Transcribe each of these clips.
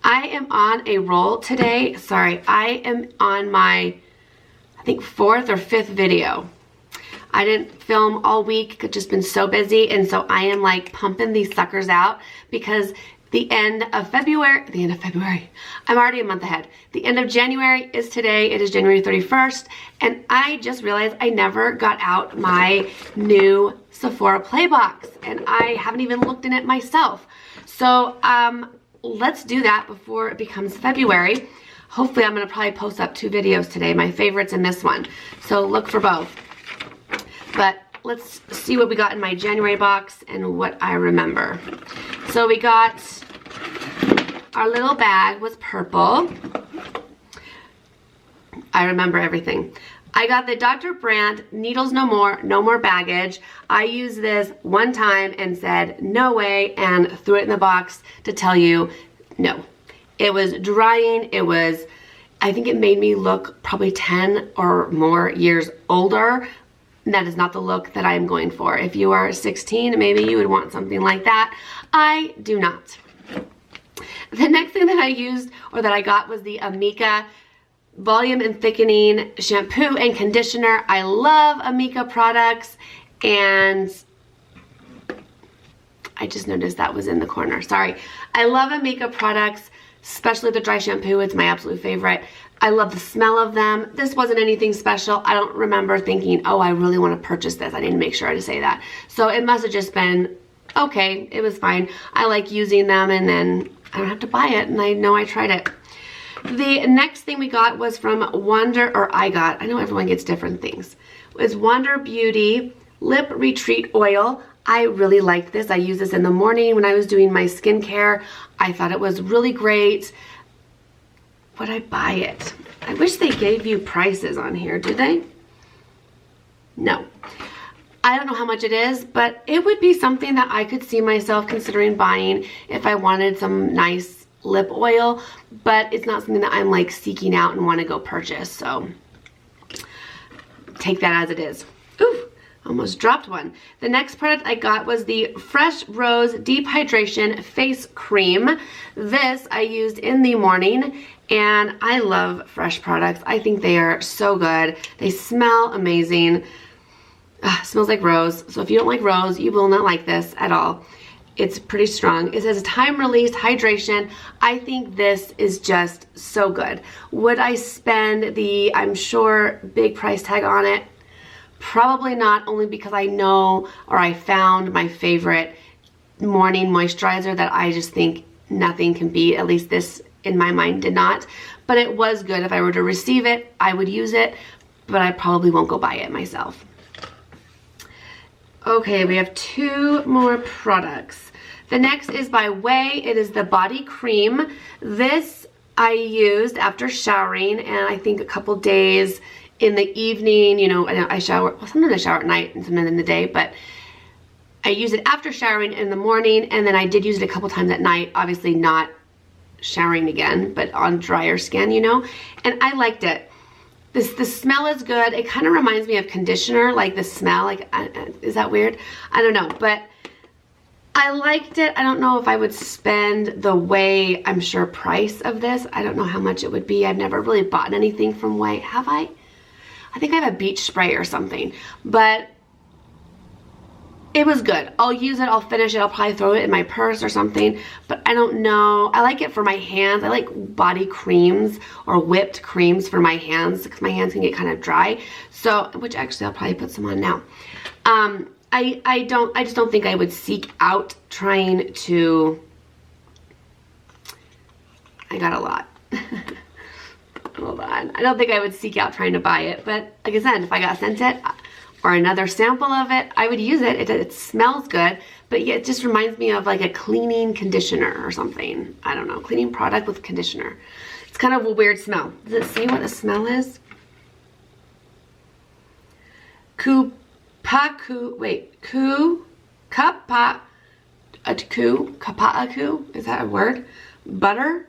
I am on a roll today. Sorry, I am on my, I think 4th or 5th video. I didn't film all week, I've just been so busy, and so I am like pumping these suckers out because the end of February, I'm already a month ahead. The end of January is today. It is January 31st, and I just realized I never got out my new Sephora Play Box, and I haven't even looked in it myself. So, let's do that before it becomes February. Hopefully I'm gonna probably post up 2 videos today, my favorites and this one. So look for both. But let's see what we got in my January box and what I remember. So we got, our little bag was purple. I remember everything. I got the Dr. Brandt Needles No More Baggage. I used this one time and said, no way, and threw it in the box to tell you, no. It was drying, I think it made me look probably 10 or more years older. And that is not the look that I am going for. If you are 16, maybe you would want something like that. I do not. The next thing that I used, or that I got, was the Amika Volume and Thickening Shampoo and Conditioner. I love Amika products, and I just noticed that was in the corner. Sorry. I love Amika products, especially the dry shampoo. It's my absolute favorite. I love the smell of them. This wasn't anything special. I don't remember thinking, oh, I really want to purchase this. I didn't make sure to say that. So it must have just been, okay, it was fine. I like using them, and then I don't have to buy it, and I know I tried it. The next thing we got was from I know everyone gets different things. It was Wonder Beauty Lip Retreat Oil. I really liked this. I used this in the morning when I was doing my skincare. I thought it was really great. Would I buy it? I wish they gave you prices on here. Do they? No. I don't know how much it is, but it would be something that I could see myself considering buying if I wanted some nice lip oil, but it's not something that I'm like seeking out and want to go purchase. So take that as it is. Ooh, almost dropped one. The next product I got was the Fresh Rose Deep Hydration Face Cream. This I used in the morning, and I love Fresh products. I think they are so good. They smell amazing. Smells like rose. So if you don't like rose, you will not like this at all. It's pretty strong. It says time released hydration. I think this is just so good. Would I spend the, I'm sure, big price tag on it? Probably not, only because I know, or I found my favorite morning moisturizer that I just think nothing can beat. At least this, in my mind, did not. But it was good. If I were to receive it, I would use it, but I probably won't go buy it myself. Okay, we have 2 more products. The next is by Way. It is the body cream. This I used after showering, and I think a couple days in the evening. You know, I shower, well, sometimes I shower at night and sometimes in the day, but I use it after showering in the morning, and then I did use it a couple times at night, obviously not showering again, but on drier skin, you know, and I liked it. The smell is good. It kind of reminds me of conditioner, like the smell. Like, is that weird? I don't know, but I liked it. I don't know if I would spend the Way, I'm sure, price of this. I don't know how much it would be. I've never really bought anything from Way. Have I? I think I have a beach spray or something, but it was good. I'll use it, I'll finish it, I'll probably throw it in my purse or something, but I don't know. I like it for my hands. I like body creams or whipped creams for my hands because my hands can get kind of dry. So, which actually I'll probably put some on now. I just don't think I would seek out trying to, I got a lot. Hold on. I don't think I would seek out trying to buy it, but like I said, if I got sent it, or another sample of it, I would use it. It smells good, but yeah, it just reminds me of like a cleaning conditioner or something. I don't know, cleaning product with conditioner. It's kind of a weird smell. Does it say what the smell is? Kapa'aku? Is that a word? Butter?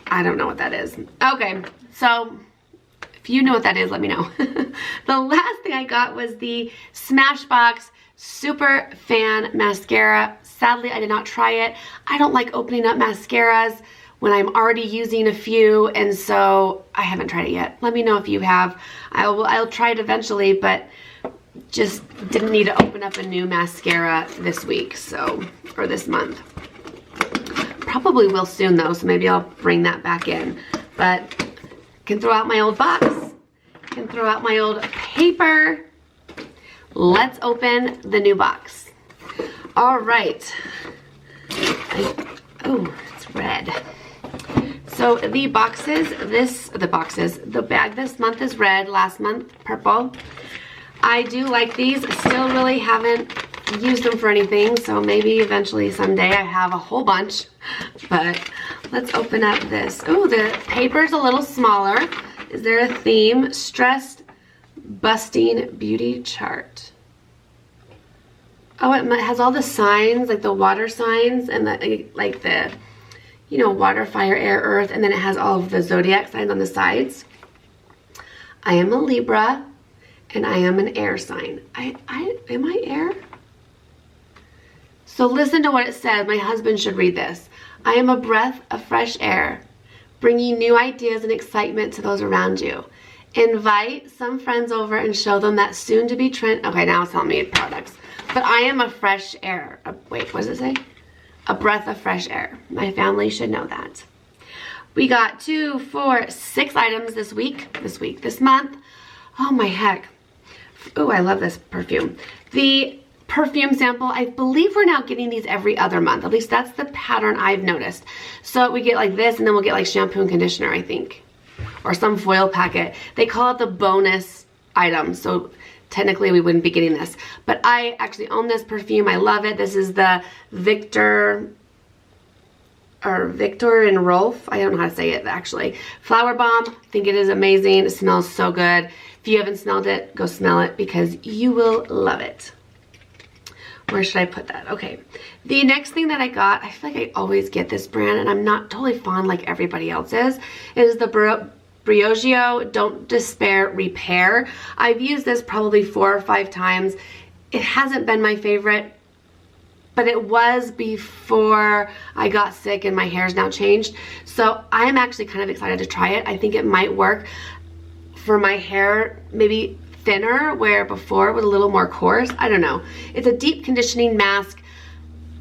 I don't know what that is. Okay, so if you know what that is, let me know. The last thing I got was the Smashbox Super Fan Mascara Sadly, I did not try it. I don't like opening up mascaras when I'm already using a few, and so I haven't tried it yet. Let me know if you have. I'll try it eventually, but just didn't need to open up a new mascara this week, so, or this month. Probably will soon though, so maybe I'll bring that back in. But can throw out my old box, can throw out my old paper. Let's open the new box. All right. Oh, it's red. So the bag this month is red, last month purple. I do like these. I still really haven't used them for anything, so maybe eventually someday I have a whole bunch. But let's open up this. Oh, the paper's a little smaller. Is there a theme? Stressed Busting Beauty Chart. Oh, it has all the signs, like the water signs and the, like the, you know, water, fire, air, earth, and then it has all of the zodiac signs on the sides. I am a Libra, and I am an air sign. Am I air? So listen to what it said. My husband should read this. I am a breath of fresh air, bringing new ideas and excitement to those around you. Invite some friends over and show them that soon-to-be trend. Okay, now it's telling me products. But I am a fresh air. Wait, what does it say? A breath of fresh air. My family should know that. We got 2, 4, 6 items this month. Oh my heck. Oh, I love this perfume. The perfume sample, I believe we're now getting these every other month. At least that's the pattern I've noticed. So we get like this, and then we'll get like shampoo and conditioner, I think. Or some foil packet. They call it the bonus item. So technically we wouldn't be getting this. But I actually own this perfume. I love it. This is the Victor and Rolf. I don't know how to say it actually. Flower Bomb. I think it is amazing. It smells so good. If you haven't smelled it, go smell it because you will love it. Where should I put that? Okay. The next thing that I got, I feel like I always get this brand and I'm not totally fond like everybody else is the Briogeo Don't Despair Repair. I've used this probably 4 or 5 times. It hasn't been my favorite, but it was before I got sick and my hair's now changed. So I'm actually kind of excited to try it. I think it might work for my hair, maybe thinner, where before it was a little more coarse. I don't know. It's a deep conditioning mask.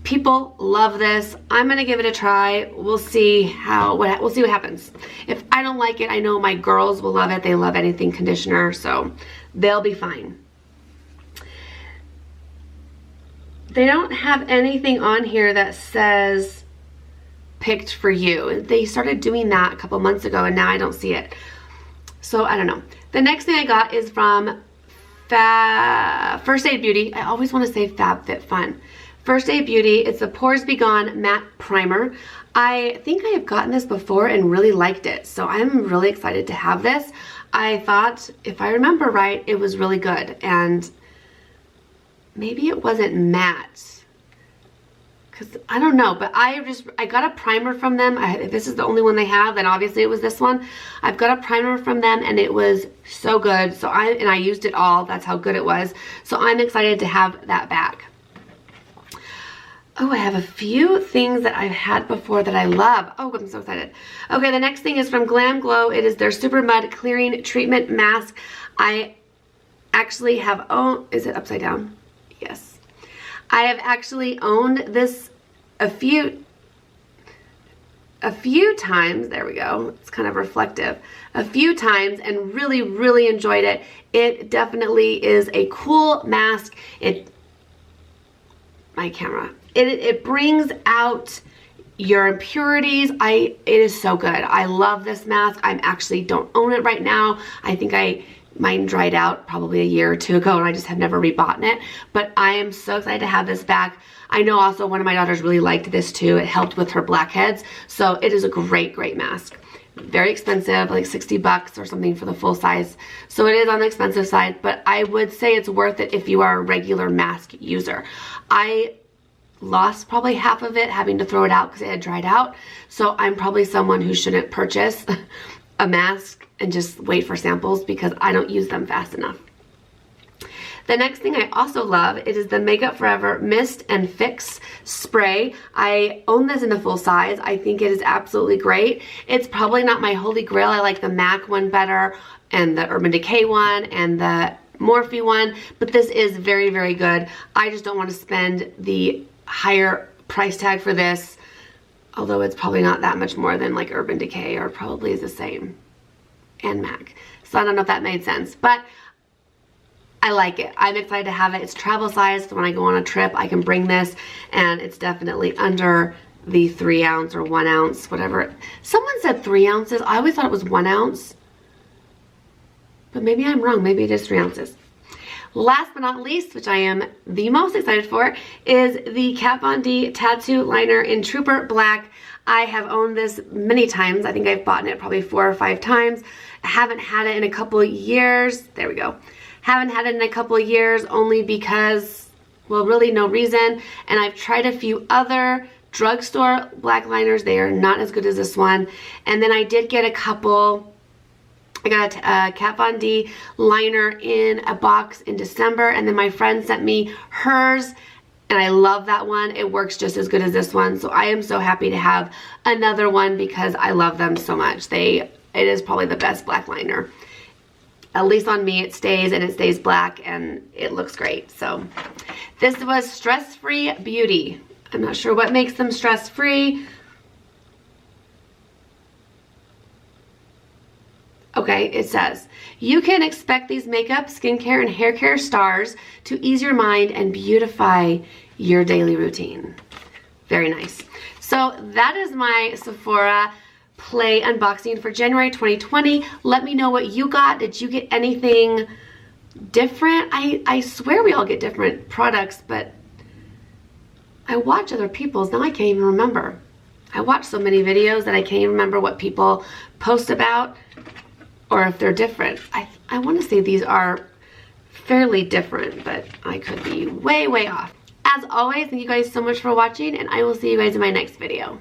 People love this. I'm gonna give it a try. We'll see we'll see what happens. If I don't like it, I know my girls will love it. They love anything conditioner, so they'll be fine. They don't have anything on here that says picked for you. They started doing that a couple months ago and now I don't see it. So I don't know. The next thing I got is from First Aid Beauty. I always want to say FabFitFun. First Aid Beauty. It's a Pores Be Gone Matte Primer. I think I have gotten this before and really liked it. So I'm really excited to have this. I thought, if I remember right, it was really good. And maybe it wasn't matte. Because I don't know, but I got a primer from them. If this is the only one they have, then obviously it was this one. I've got a primer from them and it was so good. So I used it all. That's how good it was. So I'm excited to have that back. Oh, I have a few things that I've had before that I love. Oh, I'm so excited. Okay, the next thing is from Glam Glow. It is their Super Mud Clearing Treatment Mask. I actually have owned, is it upside down? Yes. I have actually owned this a few times. There we go. It's kind of reflective. A few times and really, really enjoyed it. It definitely is a cool mask. My camera. It brings out your impurities. It is so good. I love this mask. I actually don't own it right now. I think mine dried out probably a year or 2 ago and I just have never rebought it. But I am so excited to have this back. I know also one of my daughters really liked this too. It helped with her blackheads. So it is a great, great mask. Very expensive, like 60 bucks or something for the full size. So it is on the expensive side, but I would say it's worth it if you are a regular mask user. I lost probably half of it having to throw it out because it had dried out. So I'm probably someone who shouldn't purchase a mask and just wait for samples because I don't use them fast enough. The next thing I also love, it is the Makeup Forever Mist and Fix Spray. I own this in the full size. I think it is absolutely great. It's probably not my holy grail. I like the MAC one better, and the Urban Decay one, and the Morphe one, but this is very, very good. I just don't want to spend the higher price tag for this, although it's probably not that much more than like Urban Decay, or probably is the same, and MAC. So I don't know if that made sense, but I like it. I'm excited to have it. It's travel size, so when I go on a trip, I can bring this, and it's definitely under the 3 ounce or 1 ounce, whatever. Someone said 3 ounces. I always thought it was 1 ounce. But maybe I'm wrong. Maybe it is 3 ounces. Last but not least, which I am the most excited for, is the Kat Von D Tattoo Liner in Trooper Black. I have owned this many times. I think I've bought it probably 4 or 5 times. I haven't had it in a couple of years. There we go. Haven't had it in a couple of years only because, well, really no reason. And I've tried a few other drugstore black liners. They are not as good as this one. And then I did get a couple. I got a Kat Von D liner in a box in December, and then my friend sent me hers, and I love that one. It works just as good as this one, so I am so happy to have another one because I love them so much. It is probably the best black liner. At least on me, it stays, and it stays black, and it looks great. So this was Stress Free Beauty. I'm not sure what makes them stress-free. Okay, it says, you can expect these makeup, skincare, and hair care stars to ease your mind and beautify your daily routine. Very nice. So that is my Sephora Play unboxing for January 2020. Let me know what you got. Did you get anything different? I swear we all get different products, but I watch other people's. Now I can't even remember. I watch so many videos that I can't even remember what people post about, or if they're different. I want to say these are fairly different, but I could be way, way off. As always, thank you guys so much for watching, and I will see you guys in my next video.